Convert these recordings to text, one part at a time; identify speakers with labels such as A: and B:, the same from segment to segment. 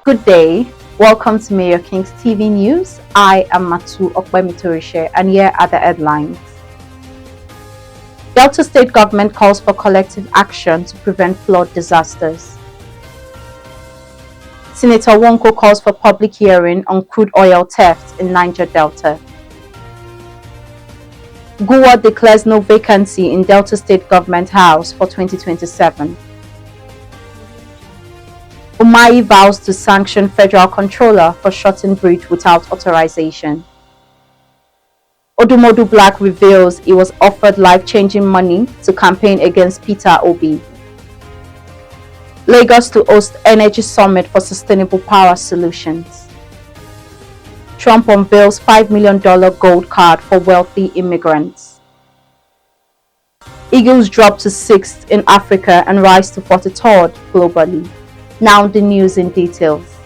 A: Good day. Welcome to Mayor King's TV News. I am Matu Okpemitorishe and here are the headlines. Delta State Government calls for collective action to prevent flood disasters. Senator Nwoko calls for public hearing on crude oil theft in Niger Delta. Gua declares no vacancy in Delta State Government House for 2027. Umahi vows to sanction federal controller for shutting bridge without authorization. Odumodu Black reveals he was offered life-changing money to campaign against Peter Obi. Lagos to host Energy Summit for Sustainable Power Solutions. Trump unveils $5 million gold card for wealthy immigrants. Eagles drop to 6th in Africa and rise to 43rd globally. Now the news in details.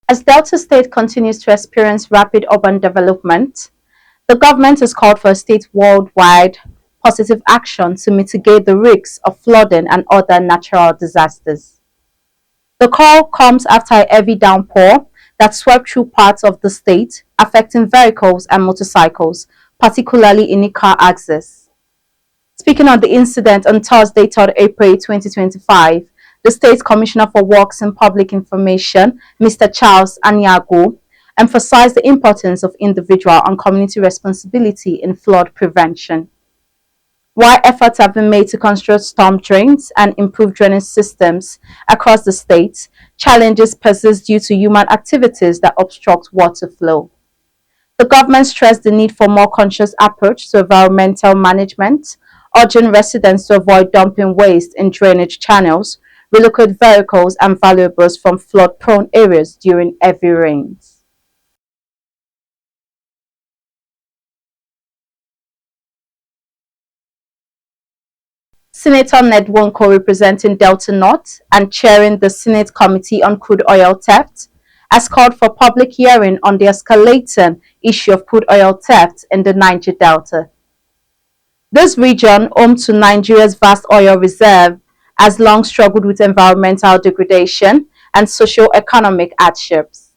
A: As Delta State continues to experience rapid urban development, the government has called for a state-wide positive action to mitigate the risks of flooding and other natural disasters. The call comes after a heavy downpour that swept through parts of the state, affecting vehicles and motorcycles, particularly in the car access. Speaking on the incident on Thursday, 3rd April 2025, the State Commissioner for Works and Public Information, Mr. Charles Anyago, emphasized the importance of individual and community responsibility in flood prevention. While efforts have been made to construct storm drains and improve drainage systems across the state, challenges persist due to human activities that obstruct water flow. The government stressed the need for more conscious approach to environmental management, urging residents to avoid dumping waste in drainage channels, relocate vehicles and valuables from flood-prone areas during heavy rains. Senator Ned Nwoko, representing Delta North and chairing the Senate Committee on Crude Oil Theft, has called for public hearing on the escalating issue of crude oil theft in the Niger Delta. This region, home to Nigeria's vast oil reserve, has long struggled with environmental degradation and socio-economic hardships.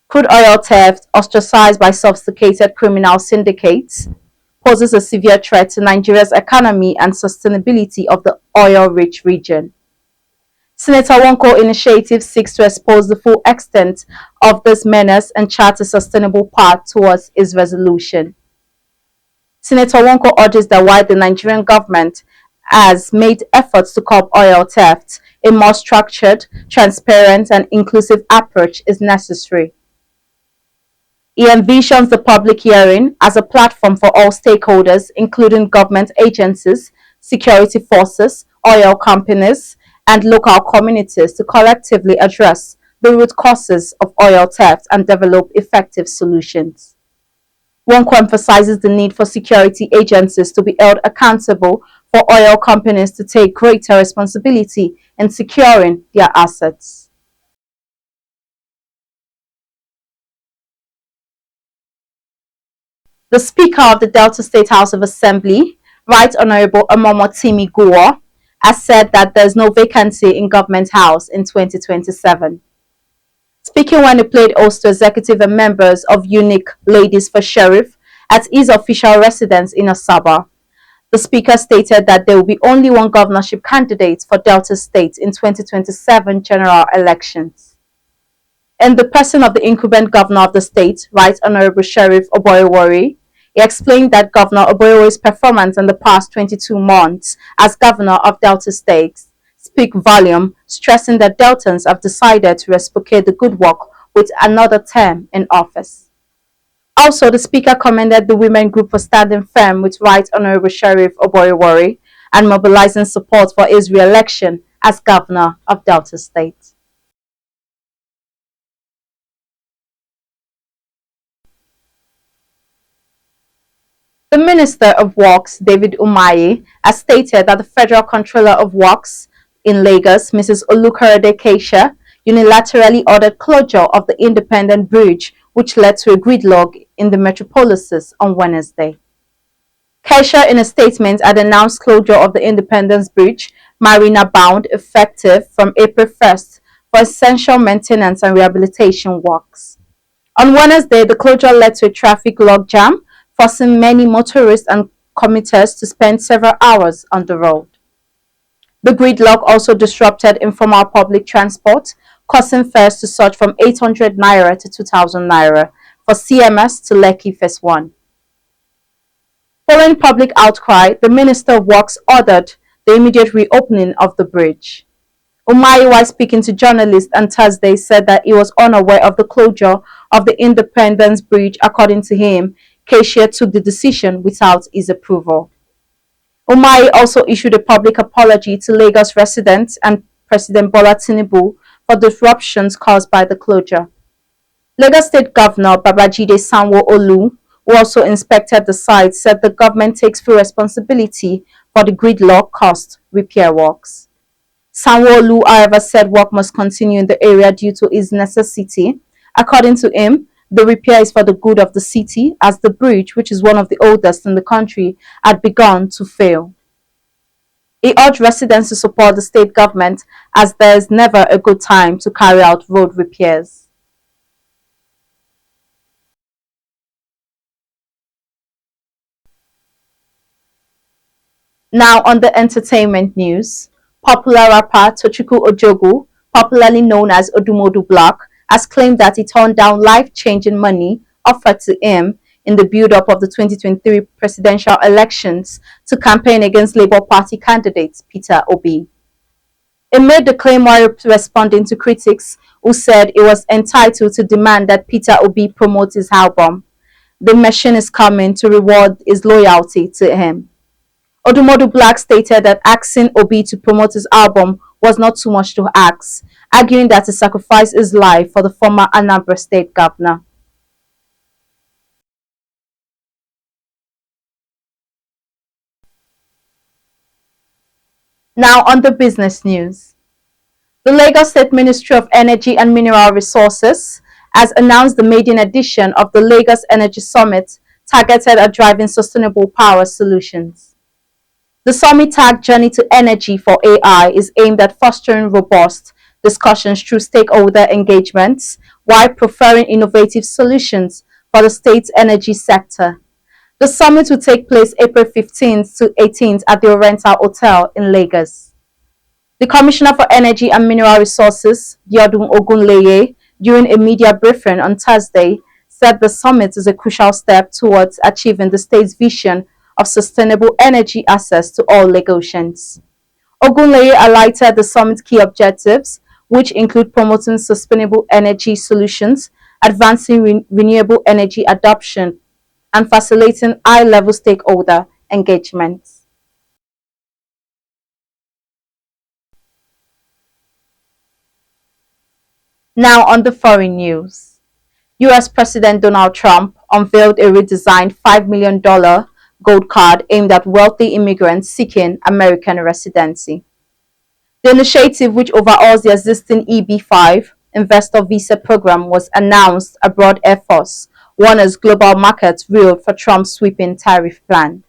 A: Crude oil theft, ostracized by sophisticated criminal syndicates, poses a severe threat to Nigeria's economy and sustainability of the oil-rich region. Senator Nwoko initiative seeks to expose the full extent of this menace and chart a sustainable path towards its resolution. Senator Nwoko urges that while the Nigerian government has made efforts to curb oil theft, a more structured, transparent, and inclusive approach is necessary. He envisions the public hearing as a platform for all stakeholders, including government agencies, security forces, oil companies, and local communities to collectively address the root causes of oil theft and develop effective solutions. Nwoko emphasizes the need for security agencies to be held accountable for oil companies to take greater responsibility in securing their assets. The Speaker of the Delta State House of Assembly, Right Honorable Omomotimi Gua, has said that there is no vacancy in Government House in 2027. Speaking when he played host to executive and members of Unique Ladies for Sheriff at his official residence in Asaba, the Speaker stated that there will be only one governorship candidate for Delta State in 2027 general elections. In the person of the incumbent governor of the state, Right Honorable Sheriff Oboyewori, he explained that Governor Oboyewori's performance in the past 22 months as governor of Delta State speak volume, stressing that Deltans have decided to reciprocate the good work with another term in office. Also, the Speaker commended the women group for standing firm with Right Honorable Sheriff Oboyewori and mobilizing support for his re-election as governor of Delta State. The Minister of Works, David Umahi, has stated that the Federal Controller of Works in Lagos, Mrs. Olukorede Keisha, unilaterally ordered closure of the independent bridge, which led to a gridlock in the metropolis on Wednesday. Kesha, in a statement, had announced closure of the Independence Bridge Marina Bound effective from April 1st for essential maintenance and rehabilitation works. On Wednesday, the closure led to a traffic logjam, forcing many motorists and commuters to spend several hours on the road. The gridlock also disrupted informal public transport, causing fares to surge from 800 naira to 2000 naira for CMS to Lekki Phase 1. Following public outcry, the Minister of Works ordered the immediate reopening of the bridge. Umahi, while speaking to journalists on Thursday, said that he was unaware of the closure of the Independence Bridge. According to him, Keshia took the decision without his approval. Umahi also issued a public apology to Lagos residents and President Bola Tinubu for disruptions caused by the closure. Lagos State Governor Babajide Sanwo-Olu, who also inspected the site, said the government takes full responsibility for the gridlock caused repair works. Sanwo-Olu, however, said work must continue in the area due to its necessity. According to him, the repair is for the good of the city, as the bridge, which is one of the oldest in the country, had begun to fail. He urged residents to support the state government, as there is never a good time to carry out road repairs. Now on the entertainment news, popular rapper Tochukwu Ojogu, popularly known as Odumodu Black, has claimed that he turned down life-changing money offered to him in the build-up of the 2023 presidential elections to campaign against Labour Party candidate Peter Obi. He made the claim while responding to critics who said he was entitled to demand that Peter Obi promote his album. The machine is coming to reward his loyalty to him. Odumodu Black stated that asking Obi to promote his album was not too much to ask, arguing that he sacrificed his life for the former Anambra State governor. Now on the business news. The Lagos State Ministry of Energy and Mineral Resources has announced the maiden edition of the Lagos Energy Summit targeted at driving sustainable power solutions. The summit tagged Journey to Energy for AI is aimed at fostering robust discussions through stakeholder engagements while preferring innovative solutions for the state's energy sector. The summit will take place April 15th to 18th at the Oriental Hotel in Lagos. The Commissioner for Energy and Mineral Resources, Biodun Ogunleye, during a media briefing on Thursday, said the summit is a crucial step towards achieving the state's vision of sustainable energy access to all Lagosians. Ogunleye highlighted the summit's key objectives, which include promoting sustainable energy solutions, advancing renewable energy adoption, and facilitating high-level stakeholder engagement. Now on the foreign news. US President Donald Trump unveiled a redesigned $5 million gold card aimed at wealthy immigrants seeking American residency. The initiative, which overhauls the existing EB-5 investor visa program, was announced abroad Air Force One as global markets reeled for Trump's sweeping tariff plan.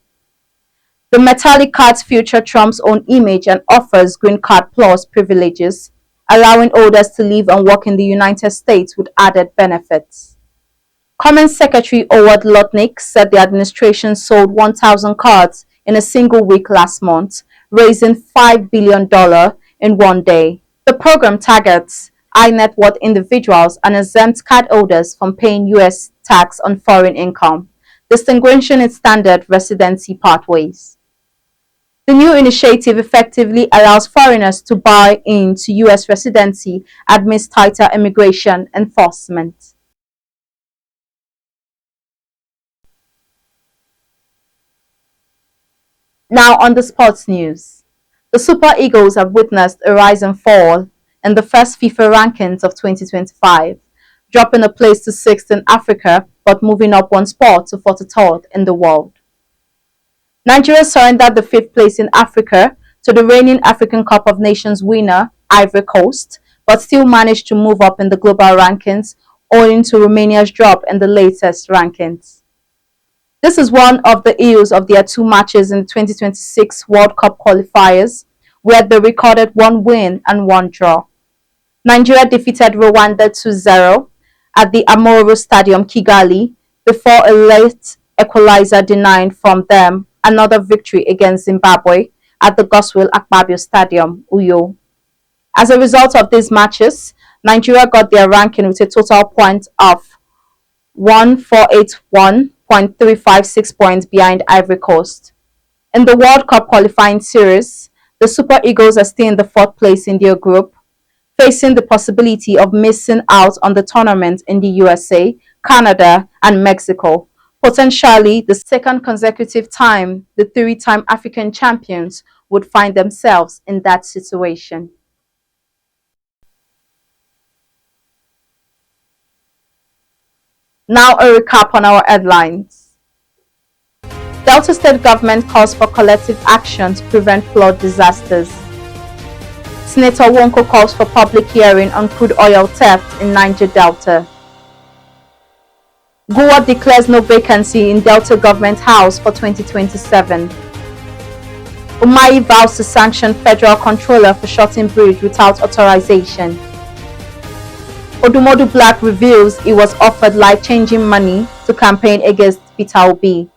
A: The metallic cards feature Trump's own image and offers Green Card Plus privileges, allowing holders to live and work in the United States with added benefits. Commerce Secretary Howard Lutnick said the administration sold 1,000 cards in a single week last month, raising $5 billion in one day. The program targets high net worth individuals and exempts cardholders from paying U.S. tax on foreign income, distinguishing its standard residency pathways. The new initiative effectively allows foreigners to buy into U.S. residency amidst tighter immigration enforcement. Now on the sports news. The Super Eagles have witnessed a rise and fall in the first FIFA rankings of 2025, dropping a place to 6th in Africa but moving up one spot to 43rd in the world. Nigeria surrendered the 5th place in Africa to the reigning African Cup of Nations winner, Ivory Coast, but still managed to move up in the global rankings owing to Romania's drop in the latest rankings. This is one of the ills of their two matches in the 2026 World Cup qualifiers, where they recorded one win and one draw. Nigeria defeated Rwanda 2-0 at the Amahoro Stadium, Kigali, before a late equalizer denying from them another victory against Zimbabwe at the Godswill Akpabio Stadium, Uyo. As a result of these matches, Nigeria got their ranking with a total point of 1481.356 points behind Ivory Coast. In the World Cup qualifying series, the Super Eagles are still in the fourth place in their group, facing the possibility of missing out on the tournament in the USA, Canada, and Mexico, potentially the second consecutive time the three-time African champions would find themselves in that situation. Now a recap on our headlines. Delta State government calls for collective action to prevent flood disasters. Senator Nwoko calls for public hearing on crude oil theft in Niger Delta. Goa declares no vacancy in Delta government house for 2027. Umahi vows to sanction federal controller for shutting bridge without authorization. Odumodu Black reveals he was offered life-changing money to campaign against Peter Obi.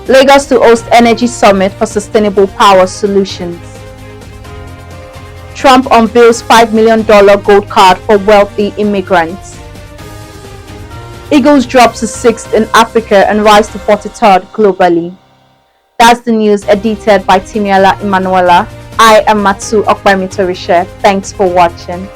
A: Lagos to host Energy Summit for Sustainable Power Solutions. Trump unveils $5 million gold card for wealthy immigrants. Eagles drop to 6th in Africa and rise to 43rd globally. That's the news edited by Timiala Emanuela. I am Matsu Okpamitorisha. Thanks for watching.